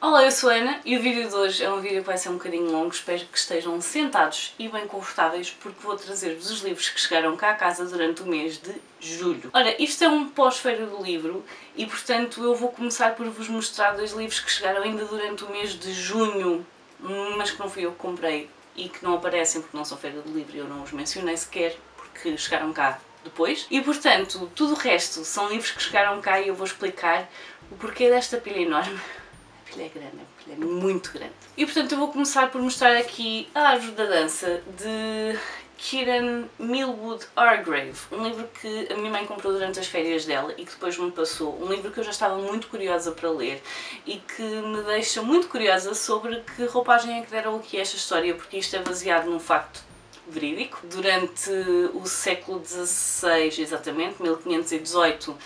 Olá, eu sou a Ana e o vídeo de hoje é um vídeo que vai ser um bocadinho longo, espero que estejam sentados e bem confortáveis porque vou trazer-vos os livros que chegaram cá a casa durante o mês de julho. Ora, isto é um pós-feira do livro e portanto eu vou começar por vos mostrar dois livros que chegaram ainda durante o mês de junho, mas que não fui eu que comprei e que não aparecem porque não são feira do livro e eu não os mencionei sequer porque chegaram cá depois. E portanto, tudo o resto são livros que chegaram cá e eu vou explicar o porquê desta pilha enorme. A pilha é grande, a pilha é muito grande. E portanto eu vou começar por mostrar aqui A Árvore da Dança, de Kieran Millwood Hargrave, um livro que a minha mãe comprou durante as férias dela e que depois me passou, um livro que eu já estava muito curiosa para ler e que me deixa muito curiosa sobre que roupagem é que deram aqui esta história, porque isto é baseado num facto verídico. Durante o século XVI, exatamente, 1518,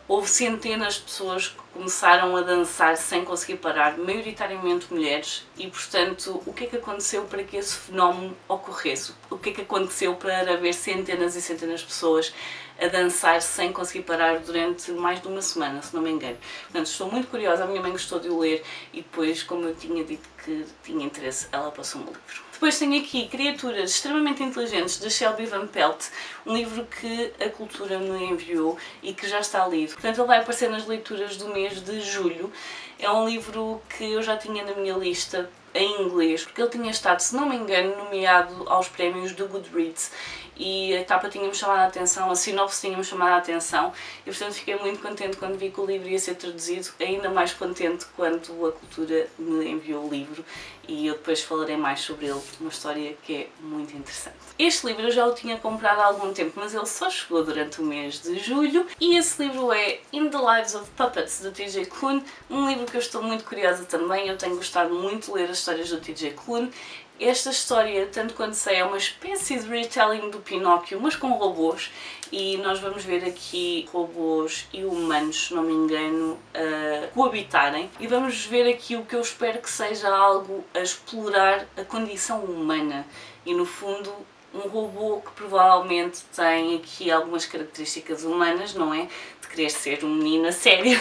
houve centenas de pessoas que começaram a dançar sem conseguir parar, maioritariamente mulheres, e portanto, o que é que aconteceu para que esse fenómeno ocorresse? O que é que aconteceu para haver centenas e centenas de pessoas a dançar sem conseguir parar durante mais de uma semana, se não me engano? Portanto, estou muito curiosa, a minha mãe gostou de o ler e depois, como eu tinha dito que tinha interesse, ela passou-me o livro. Depois tenho aqui Criaturas Extremamente Inteligentes, de Shelby Van Pelt, um livro que a Cultura me enviou e que já está lido. Portanto, ele vai aparecer nas leituras do mês de julho. É um livro que eu já tinha na minha lista em inglês, porque ele tinha estado, se não me engano, nomeado aos prémios do Goodreads e a capa tinha-me chamado a atenção, a sinopse tinha-me chamado a atenção e portanto fiquei muito contente quando vi que o livro ia ser traduzido, ainda mais contente quando a Cultura me enviou o livro e eu depois falarei mais sobre ele, uma história que é muito interessante. Este livro eu já o tinha comprado há algum tempo, mas ele só chegou durante o mês de julho e esse livro é In the Lives of Puppets, do T.J. Klune, um livro que eu estou muito curiosa também, eu tenho gostado muito de ler as histórias do T.J. Klune. Esta história, tanto quanto sei, é uma espécie de retelling do Pinóquio, mas com robôs, e nós vamos ver aqui robôs e humanos, se não me engano, a coabitarem, e vamos ver aqui o que eu espero que seja algo a explorar a condição humana, e no fundo um robô que provavelmente tem aqui algumas características humanas, não é? De querer ser um menino a sério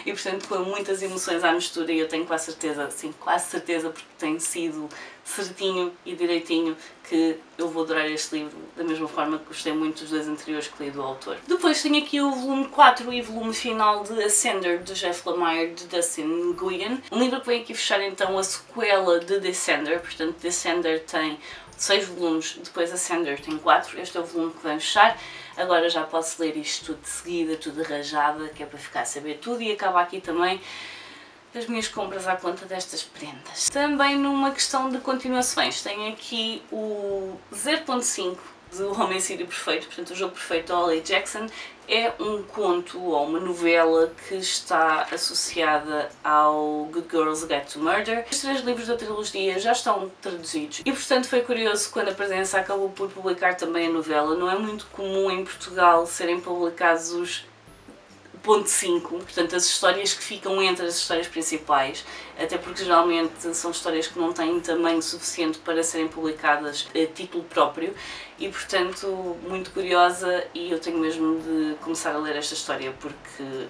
e portanto com muitas emoções à mistura, e eu tenho quase certeza, sim, quase certeza, porque tem sido certinho e direitinho, que eu vou adorar este livro da mesma forma que gostei muito dos dois anteriores que li do autor. Depois tenho aqui o volume 4 e volume final de Ascender, de Jeff Lemire, de Dustin Nguyen, um livro que vem aqui fechar então a sequela de Descender. Portanto, Descender tem 6 volumes, depois Ascender tem 4, este é o volume que vem fechar. Agora já posso ler isto tudo de seguida, tudo arranjada, que é para ficar a saber tudo, e acaba aqui também as minhas compras à conta destas prendas. Também numa questão de continuações, tenho aqui o 0.5 do Homicídio Perfeito, portanto o Jogo Perfeito de Holly Jackson. É um conto ou uma novela que está associada ao Good Girls Guide to Murder. Os 3 livros da trilogia já estão traduzidos e portanto foi curioso quando a Presença acabou por publicar também a novela. Não é muito comum em Portugal serem publicados os ponto 5, portanto as histórias que ficam entre as histórias principais, até porque geralmente são histórias que não têm tamanho suficiente para serem publicadas a título próprio e portanto muito curiosa, e eu tenho mesmo de começar a ler esta história porque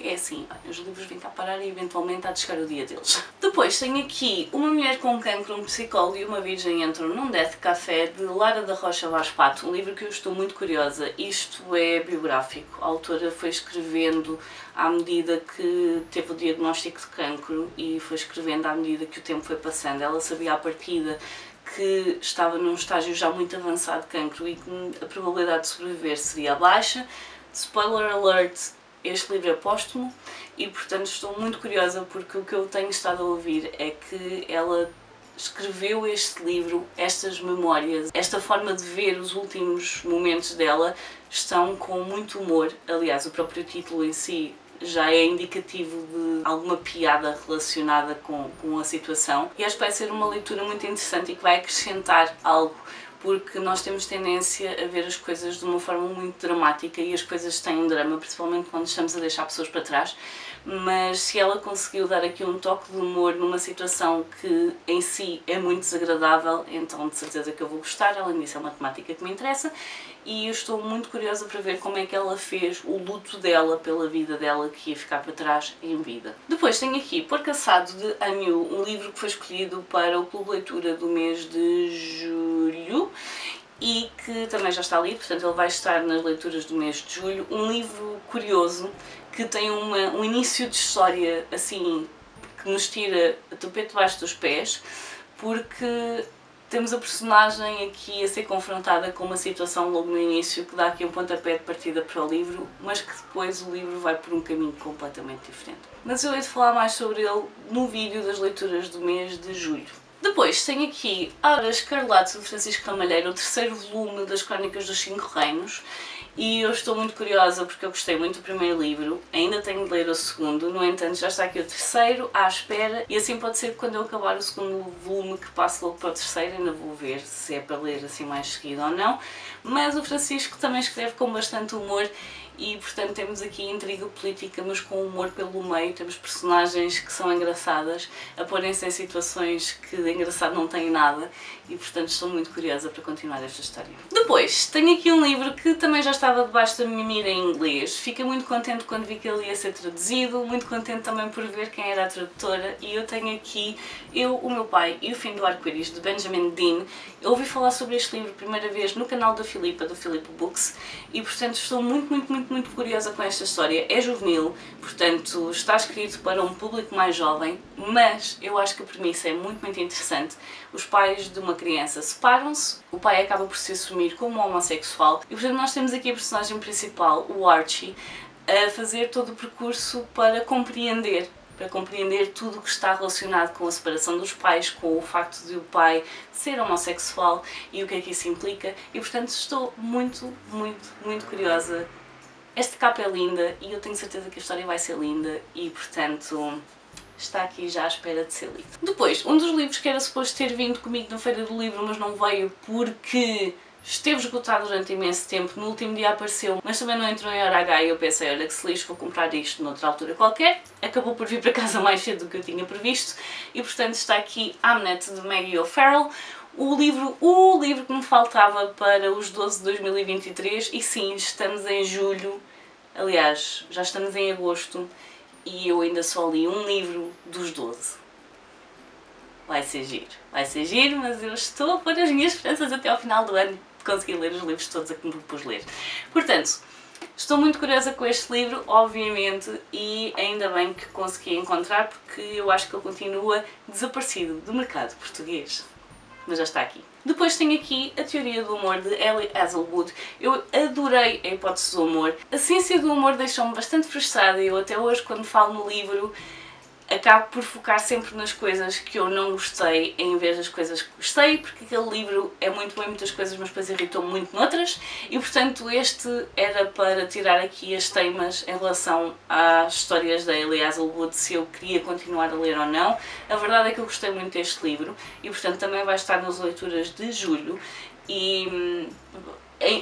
é assim, os livros vêm cá parar e eventualmente há de chegar o dia deles. Depois tenho aqui Uma Mulher com Cancro, um psicólogo e uma virgem entram num Death Café, de Lara da Rocha Vaz Pato, um livro que eu estou muito curiosa. Isto é biográfico, a autora foi escrevendo à medida que teve o diagnóstico de cancro e foi escrevendo à medida que o tempo foi passando. Ela sabia à partida que estava num estágio já muito avançado de cancro e que a probabilidade de sobreviver seria baixa. Spoiler alert, este livro é póstumo e portanto estou muito curiosa porque o que eu tenho estado a ouvir é que ela escreveu este livro, estas memórias, esta forma de ver os últimos momentos dela estão com muito humor. Aliás, o próprio título em si já é indicativo de alguma piada relacionada com a situação e acho que vai ser uma leitura muito interessante e que vai acrescentar algo, porque nós temos tendência a ver as coisas de uma forma muito dramática e as coisas têm um drama, principalmente quando estamos a deixar pessoas para trás, mas se ela conseguiu dar aqui um toque de humor numa situação que em si é muito desagradável, então de certeza que eu vou gostar. Além disso, é uma temática que me interessa e eu estou muito curiosa para ver como é que ela fez o luto dela pela vida dela que ia ficar para trás em vida. Depois tenho aqui Porco Assado de Amiu, um livro que foi escolhido para o Clube de Leitura do mês de julho e que também já está lido, portanto ele vai estar nas leituras do mês de julho. Um livro curioso que tem um início de história assim que nos tira o tapete debaixo dos pés, porque temos a personagem aqui a ser confrontada com uma situação logo no início que dá aqui um pontapé de partida para o livro, mas que depois o livro vai por um caminho completamente diferente. Mas eu hei de falar mais sobre ele no vídeo das leituras do mês de julho. Depois tenho aqui Aura Escarlate de Francisco Ramalheiro, o terceiro volume das Crónicas dos Cinco Reinos, e eu estou muito curiosa porque eu gostei muito do primeiro livro, ainda tenho de ler o segundo, no entanto já está aqui o terceiro à espera e assim pode ser que quando eu acabar o segundo volume que passe logo para o terceiro, ainda vou ver se é para ler assim mais seguido ou não, mas o Francisco também escreve com bastante humor e portanto temos aqui intriga política mas com humor pelo meio, temos personagens que são engraçadas a porem-se em situações que de engraçado não têm nada e portanto estou muito curiosa para continuar esta história. Depois tenho aqui um livro que também já estava debaixo da minha mira em inglês, fiquei muito contente quando vi que ele ia ser traduzido, muito contente também por ver quem era a tradutora e eu tenho aqui Eu, o Meu Pai e o Fim do Arco-Íris de Benjamin Dean. Eu ouvi falar sobre este livro a primeira vez no canal da Filipa, do Filipa Books e portanto estou muito curiosa com esta história. É juvenil, portanto está escrito para um público mais jovem, mas eu acho que a premissa é muito interessante. Os pais de uma criança separam-se, o pai acaba por se assumir como homossexual e portanto nós temos aqui a personagem principal, o Archie, a fazer todo o percurso para compreender tudo o que está relacionado com a separação dos pais, com o facto de o pai ser homossexual e o que é que isso implica e portanto estou muito curiosa. Esta capa é linda e eu tenho certeza que a história vai ser linda e portanto está aqui já à espera de ser lido. Depois, um dos livros que era suposto ter vindo comigo na Feira do Livro mas não veio porque esteve esgotado durante imenso tempo, no último dia apareceu, mas também não entrou em hora H e eu pensei, olha que se lixo, vou comprar isto noutra altura qualquer. Acabou por vir para casa mais cedo do que eu tinha previsto e portanto está aqui Hamnet de Maggie O'Farrell, o livro que me faltava para os 12 de 2023 e sim, estamos em julho, aliás, já estamos em agosto e eu ainda só li um livro dos 12. Vai ser giro, mas eu estou a pôr as minhas esperanças até ao final do ano de conseguir ler os livros todos a que me propus ler. Portanto, estou muito curiosa com este livro, obviamente, e ainda bem que consegui encontrar porque eu acho que ele continua desaparecido do mercado português. Mas já está aqui. Depois tenho aqui A Teoria do Humor de Ellie Hazelwood. Eu adorei a hipótese do humor. A ciência do humor deixou-me bastante frustrada e eu até hoje quando falo no livro acabo por focar sempre nas coisas que eu não gostei em vez das coisas que gostei, porque aquele livro é muito bom em muitas coisas, mas depois irritou-me muito noutras, e portanto este era para tirar aqui as teimas em relação às histórias da Ellie Hazelwood, se eu queria continuar a ler ou não. A verdade é que eu gostei muito deste livro, e portanto também vai estar nas leituras de julho, e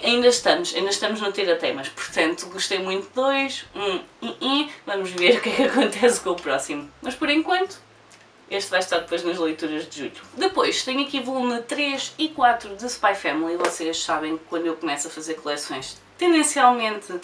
ainda estamos no tira-temas, portanto gostei muito de dois, vamos ver o que é que acontece com o próximo. Mas por enquanto, este vai estar depois nas leituras de julho. Depois tenho aqui volume 3 e 4 de Spy Family, vocês sabem que quando eu começo a fazer coleções, tendencialmente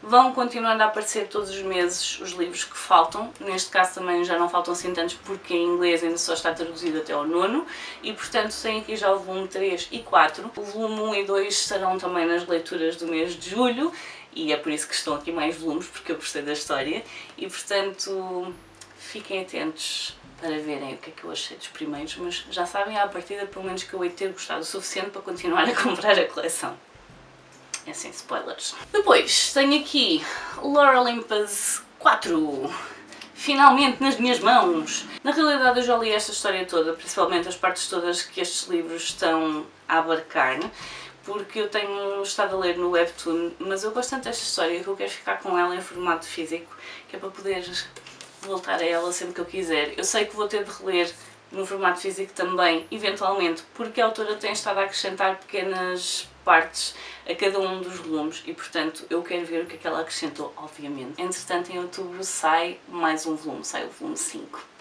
vão continuando a aparecer todos os meses os livros que faltam. Neste caso também já não faltam assim tantos porque em inglês ainda só está traduzido até ao 9º e portanto tenho aqui já o volume 3 e 4. O volume 1 e 2 estarão também nas leituras do mês de julho e é por isso que estão aqui mais volumes porque eu gostei da história e portanto fiquem atentos para verem o que é que eu achei dos primeiros, mas já sabem à partida pelo menos que eu hei de ter gostado o suficiente para continuar a comprar a coleção. É sem spoilers. Depois tenho aqui Lore Olympus 4, finalmente nas minhas mãos. Na realidade eu já li esta história toda, principalmente as partes todas que estes livros estão a abarcar, porque eu tenho estado a ler no Webtoon, mas eu gosto tanto desta história que eu quero ficar com ela em formato físico, que é para poder voltar a ela sempre que eu quiser. Eu sei que vou ter de reler no formato físico também, eventualmente, porque a autora tem estado a acrescentar pequenas partes a cada um dos volumes e, portanto, eu quero ver o que é que ela acrescentou, obviamente. Entretanto, em outubro sai mais um volume, sai o volume 5.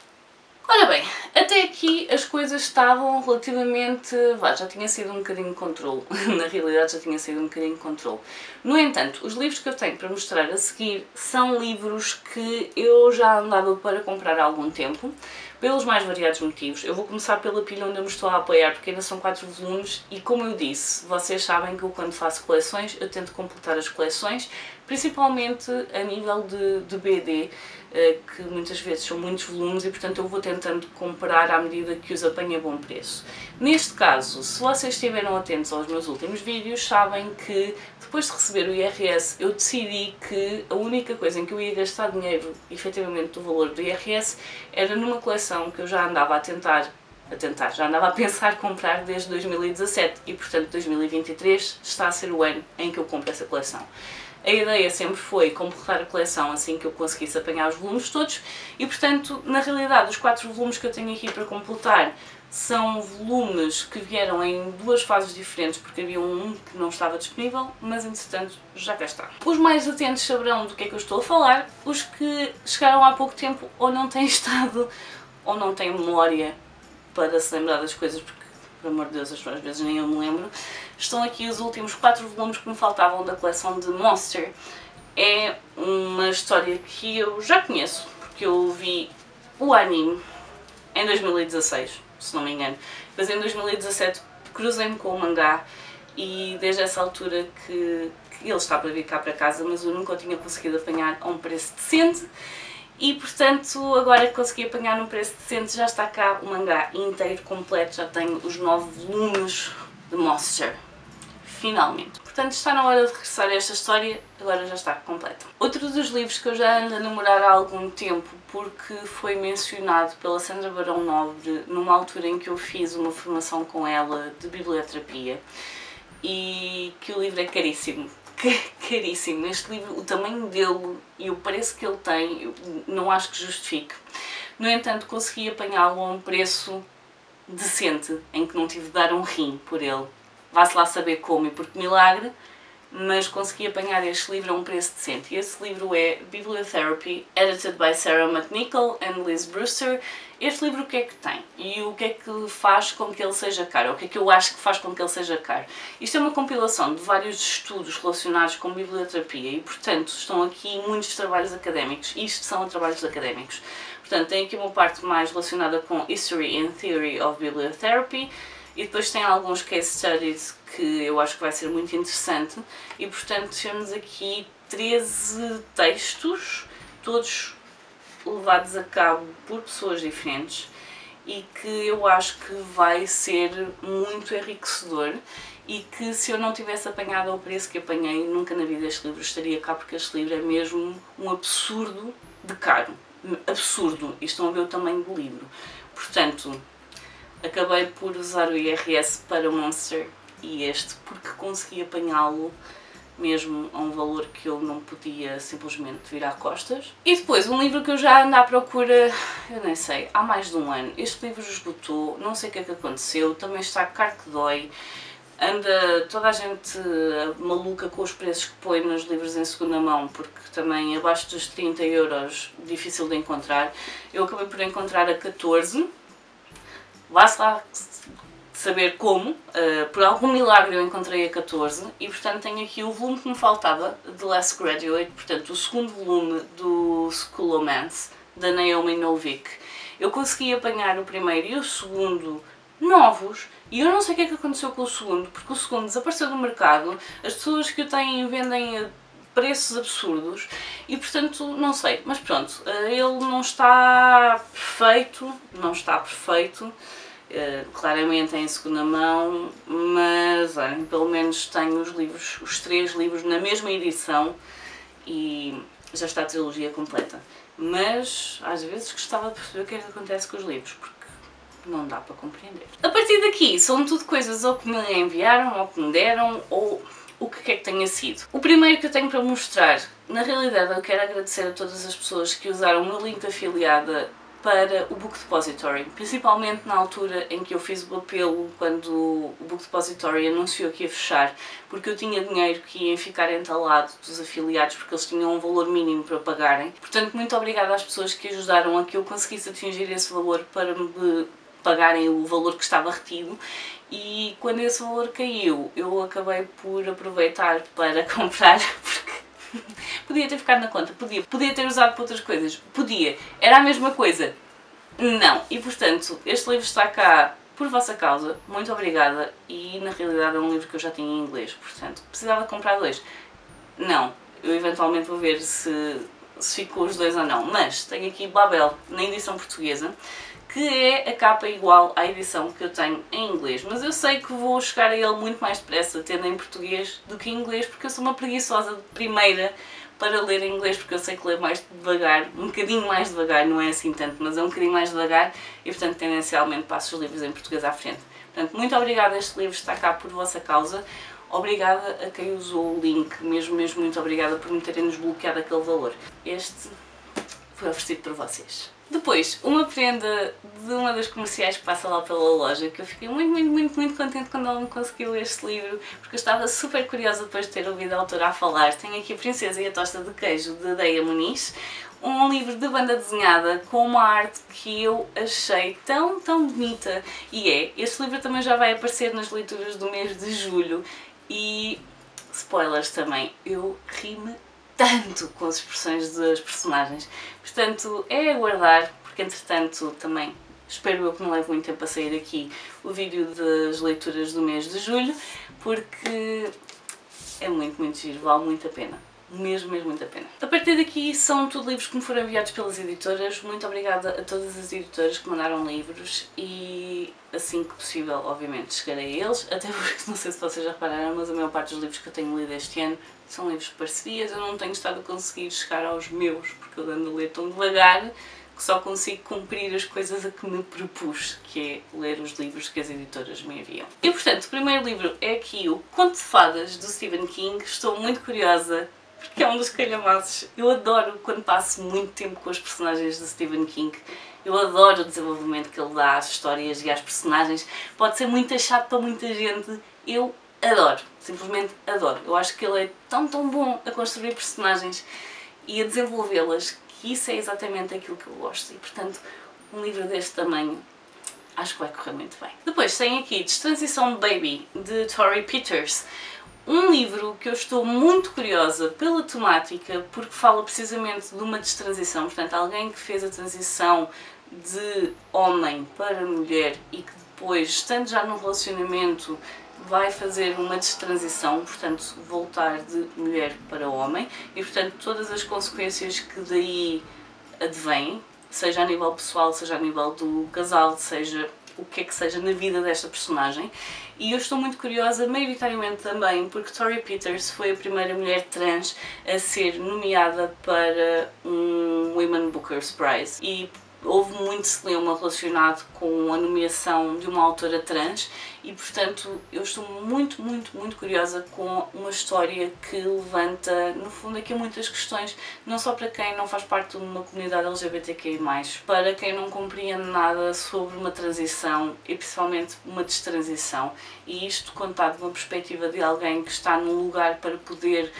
Ora bem, até aqui as coisas estavam relativamente... já tinha sido um bocadinho de controle, na realidade já tinha sido um bocadinho de controle. No entanto, os livros que eu tenho para mostrar a seguir são livros que eu já andava para comprar há algum tempo, pelos mais variados motivos. Eu vou começar pela pilha onde eu me estou a apoiar, porque ainda são 4 volumes e, como eu disse, vocês sabem que eu, quando faço coleções, eu tento completar as coleções, principalmente a nível de BD, que muitas vezes são muitos volumes e, portanto, eu vou tentando comprar à medida que os apanho a bom preço. Neste caso, se vocês estiveram atentos aos meus últimos vídeos, sabem que depois de receber o IRS, eu decidi que a única coisa em que eu ia gastar dinheiro, efetivamente, do valor do IRS, era numa coleção que eu já andava já andava a pensar comprar desde 2017 e, portanto, 2023 está a ser o ano em que eu compro essa coleção. A ideia sempre foi completar a coleção assim que eu conseguisse apanhar os volumes todos e, portanto, na realidade, os 4 volumes que eu tenho aqui para completar são volumes que vieram em 2 fases diferentes, porque havia um que não estava disponível, mas, entretanto, já cá está. Os mais atentos saberão do que é que eu estou a falar, os que chegaram há pouco tempo ou não têm estado, ou não têm memória para se lembrar das coisas, porque, por amor de Deus, às vezes nem eu me lembro. Estão aqui os últimos 4 volumes que me faltavam da coleção de Monster. É uma história que eu já conheço, porque eu vi o anime em 2016, se não me engano. Depois em 2017 cruzei-me com o mangá e desde essa altura que ele está para vir cá para casa, mas eu nunca o tinha conseguido apanhar a um preço decente. E, portanto, agora que consegui apanhar num preço decente, já está cá o mangá inteiro, completo, já tenho os 9 volumes de Monster. Finalmente. Portanto, está na hora de regressar a esta história, agora já está completa. Outro dos livros que eu já ando a namorar há algum tempo, porque foi mencionado pela Sandra Barão Nobre numa altura em que eu fiz uma formação com ela de biblioterapia, e que o livro é caríssimo. Caríssimo. Este livro, o tamanho dele e o preço que ele tem, eu não acho que justifique. No entanto, consegui apanhá-lo a um preço decente, em que não tive de dar um rim por ele. Vá-se lá saber como e por que milagre, mas consegui apanhar este livro a um preço decente. E esse livro é Bibliotherapy, edited by Sarah McNichol and Liz Brewster. Este livro o que é que tem? E o que é que faz com que ele seja caro? O que é que eu acho que faz com que ele seja caro? Isto é uma compilação de vários estudos relacionados com biblioterapia e, portanto, estão aqui muitos trabalhos académicos. Isto são trabalhos académicos. Portanto, tem aqui uma parte mais relacionada com History and Theory of Bibliotherapy, e depois tem alguns case studies que eu acho que vai ser muito interessante e, portanto, temos aqui 13 textos, todos levados a cabo por pessoas diferentes e que eu acho que vai ser muito enriquecedor e que, se eu não tivesse apanhado ao preço que apanhei, nunca na vida este livro estaria cá, porque este livro é mesmo um absurdo de caro. Absurdo. E estão a ver o tamanho do livro. Portanto, acabei por usar o IRS para o Monster e este, porque consegui apanhá-lo mesmo a um valor que eu não podia simplesmente virar costas. E depois, um livro que eu já ando à procura, eu nem sei, há mais de um ano. Este livro esgotou, não sei o que é que aconteceu, também está caro que dói. Anda toda a gente maluca com os preços que põe nos livros em segunda mão, porque também abaixo dos 30 euros, difícil de encontrar. Eu acabei por encontrar a 14. Vá-se lá saber como, por algum milagre eu encontrei a 14 e, portanto, tenho aqui o volume que me faltava, The Last Graduate, portanto, o segundo volume do Schoolomance, da Naomi Novik. Eu consegui apanhar o primeiro e o segundo novos e eu não sei o que é que aconteceu com o segundo, porque o segundo desapareceu do mercado, as pessoas que o têm vendem a preços absurdos e, portanto, não sei, mas pronto, ele não está perfeito, claramente é em segunda mão, mas olhem, pelo menos tenho os livros, os 3 livros na mesma edição e já está a trilogia completa. Mas às vezes gostava de perceber o que é que acontece com os livros, porque não dá para compreender. A partir daqui são tudo coisas ou que me enviaram, ou que me deram, ou o que quer que tenha sido. O primeiro que eu tenho para mostrar, na realidade eu quero agradecer a todas as pessoas que usaram o meu link de afiliada para o Book Depository, principalmente na altura em que eu fiz o apelo quando o Book Depository anunciou que ia fechar, porque eu tinha dinheiro que ia ficar entalado dos afiliados porque eles tinham um valor mínimo para pagarem. Portanto, muito obrigada às pessoas que ajudaram a que eu conseguisse atingir esse valor para me pagarem o valor que estava retido, e quando esse valor caiu eu acabei por aproveitar para comprar, porque podia ter ficado na conta, podia ter usado para outras coisas, podia, era a mesma coisa, não, e portanto este livro está cá por vossa causa, muito obrigada, e na realidade é um livro que eu já tinha em inglês, portanto precisava comprar dois, não, eu eventualmente vou ver se ficou os dois ou não, mas tenho aqui Babel na edição portuguesa, que é a capa igual à edição que eu tenho em inglês, mas eu sei que vou chegar a ele muito mais depressa tendo em português do que em inglês, porque eu sou uma preguiçosa de primeira para ler em inglês, porque eu sei que ler mais devagar, um bocadinho mais devagar, não é assim tanto, mas é um bocadinho mais devagar e portanto tendencialmente passo os livros em português à frente. Portanto, muito obrigada, este livro está cá por vossa causa, obrigada a quem usou o link, mesmo muito obrigada por me terem desbloqueado aquele valor. Este foi oferecido por vocês. Depois, uma prenda de uma das comerciais que passa lá pela loja, que eu fiquei muito contente quando ela me conseguiu este livro, porque eu estava super curiosa depois de ter ouvido a autora a falar. Tenho aqui A Princesa e a Tosta de Queijo, de Deia Muniz, um livro de banda desenhada com uma arte que eu achei tão bonita, e este livro também já vai aparecer nas leituras do mês de julho, e spoilers também, eu ri-me tanto com as expressões das personagens, portanto é aguardar, porque entretanto também espero eu que não leve muito tempo a sair aqui o vídeo das leituras do mês de julho, porque é muito giro, vale muito a pena. Mesmo muito a pena. A partir daqui são tudo livros que me foram enviados pelas editoras, muito obrigada a todas as editoras que mandaram livros e assim que possível, obviamente, chegarei a eles, até porque não sei se vocês já repararam, mas a maior parte dos livros que eu tenho lido este ano são livros de parcerias, eu não tenho estado a conseguir chegar aos meus, porque eu ando a ler tão devagar que só consigo cumprir as coisas a que me propus, que é ler os livros que as editoras me enviam. E portanto, o primeiro livro é aqui o Conto de Fadas, do Stephen King. Estou muito curiosa, porque é um dos calhamaços. Eu adoro quando passo muito tempo com os personagens de Stephen King. Eu adoro o desenvolvimento que ele dá às histórias e às personagens. Pode ser muito chato para muita gente, eu adoro, simplesmente adoro. Eu acho que ele é tão bom a construir personagens e a desenvolvê-las, que isso é exatamente aquilo que eu gosto. E portanto, um livro deste tamanho acho que vai correr muito bem. Depois tem aqui Destransição Baby, de Tori Peters. Um livro que eu estou muito curiosa pela temática, porque fala precisamente de uma destransição, portanto alguém que fez a transição de homem para mulher e que depois, estando já num relacionamento, vai fazer uma destransição, portanto voltar de mulher para homem, e portanto todas as consequências que daí advêm, seja a nível pessoal, seja a nível do casal, seja o que é que seja na vida desta personagem. E eu estou muito curiosa, maioritariamente também, porque Tori Peters foi a primeira mulher trans a ser nomeada para um Women Booker's Prize, e houve muito celeuma relacionado com a nomeação de uma autora trans, e portanto eu estou muito curiosa com uma história que levanta, no fundo, aqui muitas questões, não só para quem não faz parte de uma comunidade LGBTQI+, para quem não compreende nada sobre uma transição e principalmente uma destransição, e isto contado de uma perspectiva de alguém que está num lugar para poder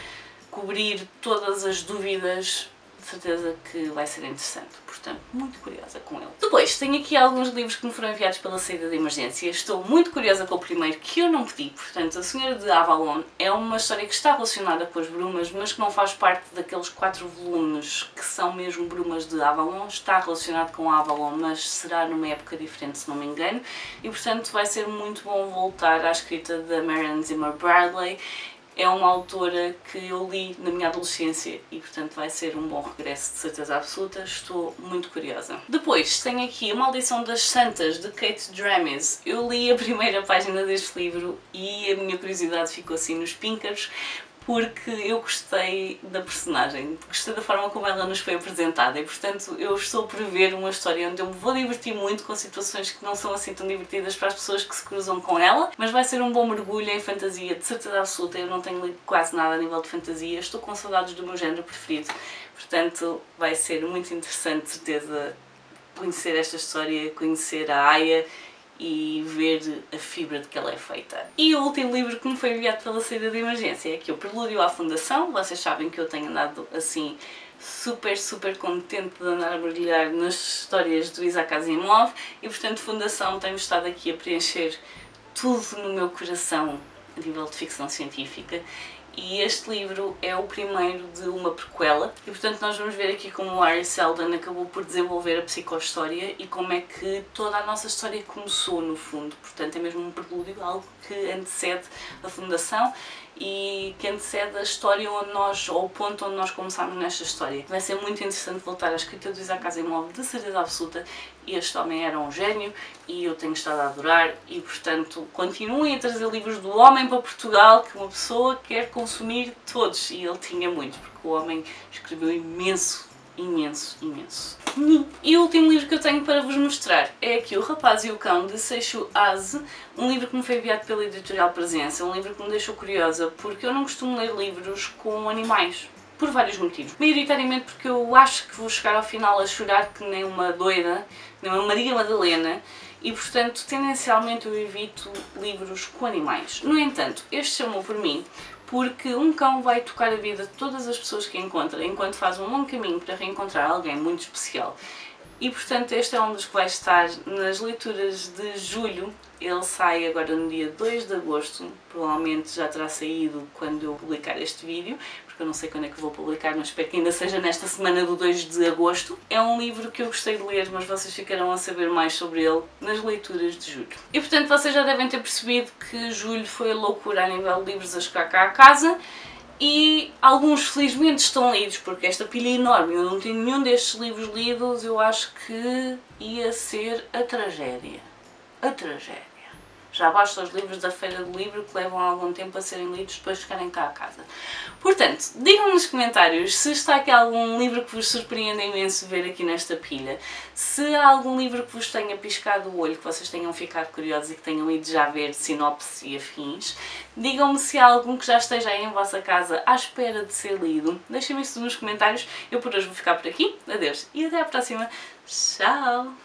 cobrir todas as dúvidas. De certeza que vai ser interessante, portanto, muito curiosa com ele. Depois, tenho aqui alguns livros que me foram enviados pela saída de emergência. Estou muito curiosa com o primeiro, que eu não pedi, portanto, A Senhora de Avalon é uma história que está relacionada com as brumas, mas que não faz parte daqueles 4 volumes que são mesmo Brumas de Avalon. Está relacionado com Avalon, mas será numa época diferente, se não me engano, e portanto vai ser muito bom voltar à escrita da Marion Zimmer Bradley. É uma autora que eu li na minha adolescência e portanto vai ser um bom regresso de certeza absoluta, estou muito curiosa. Depois tenho aqui A Maldição das Santas, de Kate Dramis. Eu li a primeira página deste livro e a minha curiosidade ficou assim nos píncaros, porque eu gostei da personagem, gostei da forma como ela nos foi apresentada e portanto eu estou por ver uma história onde eu me vou divertir muito com situações que não são assim tão divertidas para as pessoas que se cruzam com ela, mas vai ser um bom mergulho em fantasia, de certeza absoluta. Eu não tenho lido quase nada a nível de fantasia, estou com saudades do meu género preferido, portanto vai ser muito interessante, de certeza, conhecer esta história, conhecer a Aya e ver a fibra de que ela é feita. E o último livro que me foi enviado pela saída de emergência é aqui o Prelúdio à Fundação. Vocês sabem que eu tenho andado assim super contente de andar a brilhar nas histórias do Isaac Asimov e portanto Fundação tem estado aqui a preencher tudo no meu coração a nível de ficção científica. E este livro é o primeiro de uma prequela e portanto nós vamos ver aqui como o Ari Seldon acabou por desenvolver a psicohistória e como é que toda a nossa história começou no fundo. Portanto é mesmo um prelúdio, algo que antecede a fundação e que antecede a história onde nós, ou o ponto onde nós começámos nesta história. Vai ser muito interessante voltar à escrita do Isaac Asimov, de certeza absoluta. Este homem era um gênio e eu tenho estado a adorar e, portanto, continuem a trazer livros do homem para Portugal que uma pessoa quer consumir todos. E ele tinha muitos, porque o homem escreveu imenso. E o último livro que eu tenho para vos mostrar é aqui O Rapaz e o Cão, de Seishu Aze, um livro que me foi enviado pela editorial Presença, um livro que me deixou curiosa porque eu não costumo ler livros com animais, por vários motivos. Maioritariamente porque eu acho que vou chegar ao final a chorar que nem uma doida, nem uma Maria Madalena, e portanto tendencialmente eu evito livros com animais. No entanto, este chamou por mim porque um cão vai tocar a vida de todas as pessoas que encontra enquanto faz um longo caminho para reencontrar alguém muito especial. E portanto este é um dos que vai estar nas leituras de julho. Ele sai agora no dia 2 de agosto, provavelmente já terá saído quando eu publicar este vídeo, porque eu não sei quando é que vou publicar, mas espero que ainda seja nesta semana do 2 de agosto. É um livro que eu gostei de ler, mas vocês ficarão a saber mais sobre ele nas leituras de julho. E portanto vocês já devem ter percebido que julho foi a loucura a nível de livros a chegar cá a casa. E alguns felizmente estão lidos, porque esta pilha é enorme, eu não tenho nenhum destes livros lidos, eu acho que ia ser a tragédia. A tragédia. Já basta os livros da Feira do Livro que levam algum tempo a serem lidos depois de chegarem cá a casa. Portanto, digam-me nos comentários se está aqui algum livro que vos surpreenda imenso ver aqui nesta pilha. Se há algum livro que vos tenha piscado o olho, que vocês tenham ficado curiosos e que tenham ido já ver sinopse e afins. Digam-me se há algum que já esteja aí em vossa casa à espera de ser lido. Deixem-me isso nos comentários. Eu por hoje vou ficar por aqui. Adeus e até à próxima. Tchau!